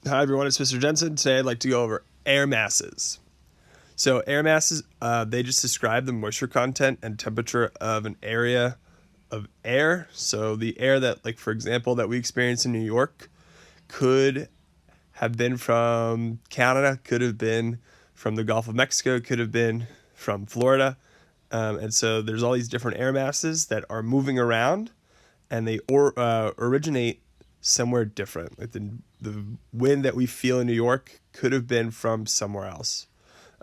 Hi everyone, it's Mr. Jensen. Today I'd like to go over air masses. So air masses, they just describe the moisture content and temperature of an area of air. So the air that, like for example, that we experience in New York could have been from Canada, could have been from the Gulf of Mexico, could have been from Florida. And so there's all these different air masses that are moving around and they originate somewhere different. Like the wind that we feel in New York could have been from somewhere else.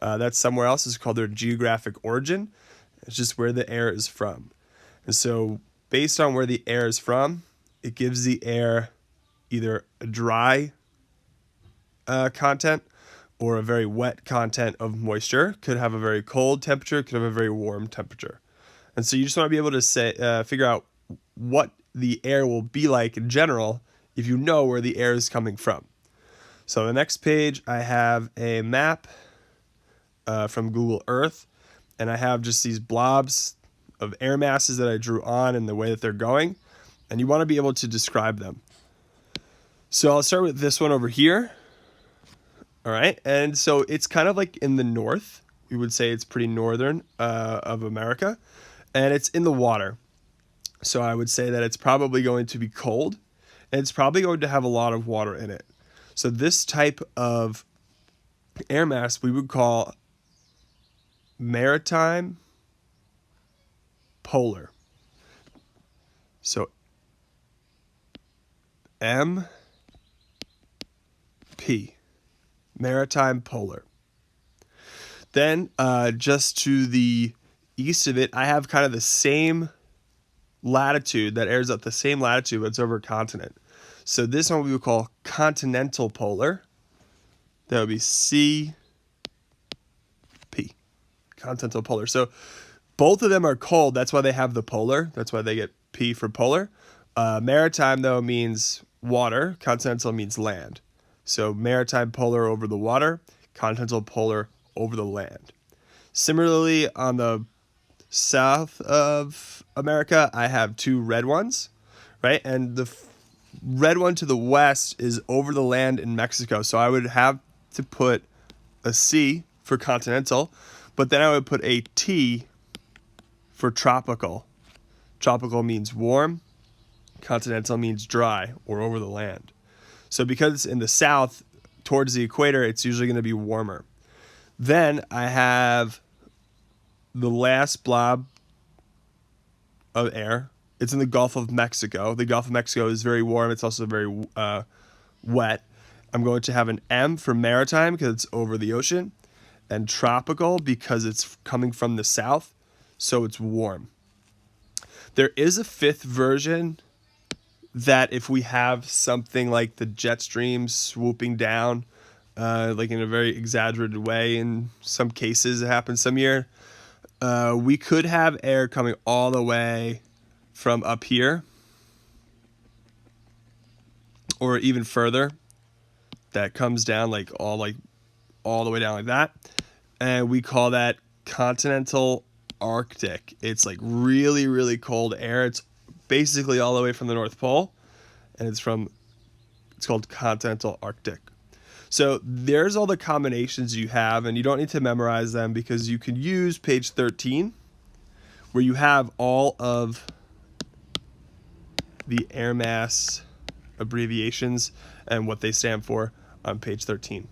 That somewhere else is called their geographic origin. It's just where the air is from. And so, based on where the air is from, it gives the air either a dry content or a very wet content of moisture. Could have a very cold temperature, could have a very warm temperature. And so, you just want to be able to figure out what the air will be like in general if you know where the air is coming from. So the next page, I have a map from Google Earth, and I have just these blobs of air masses that I drew on and the way that they're going, and you want to be able to describe them. So I'll start with this one over here. All right, and so it's kind of like in the north. We would say it's pretty northern of America, and it's in the water. So I would say that it's probably going to be cold, and it's probably going to have a lot of water in it. So this type of air mass we would call Maritime Polar. So MP, Maritime Polar. Then just to the east of it, I have kind of the same latitude that airs up the same latitude, but it's over a continent. So this one we would call Continental Polar. That would be CP, Continental Polar. So both of them are cold. That's why they have the polar. That's why they get P for polar. Maritime, though, means water. Continental means land. So maritime polar over the water, continental polar over the land. Similarly, on the south of America, I have two red ones, right? And the red one to the west is over the land in Mexico. So I would have to put a C for continental, but then I would put a T for tropical. Tropical means warm, continental means dry or over the land. So because it's in the south towards the equator, it's usually going to be warmer. Then I have the last blob of air. It's in the Gulf of Mexico. The Gulf of Mexico is very warm. It's also very wet. I'm going to have an M for maritime because it's over the ocean, and tropical because it's coming from the south, so it's warm. There is a fifth version that if we have something like the jet stream swooping down, like in a very exaggerated way, in some cases it happens some year, we could have air coming all the way from up here or even further that comes down like all the way down like that, and we call that Continental Arctic. It's like really, really cold air. It's basically all the way from the North Pole, and it's called Continental Arctic. So there's all the combinations you have, and you don't need to memorize them because you can use page 13 where you have all of the air mass abbreviations and what they stand for on page 13.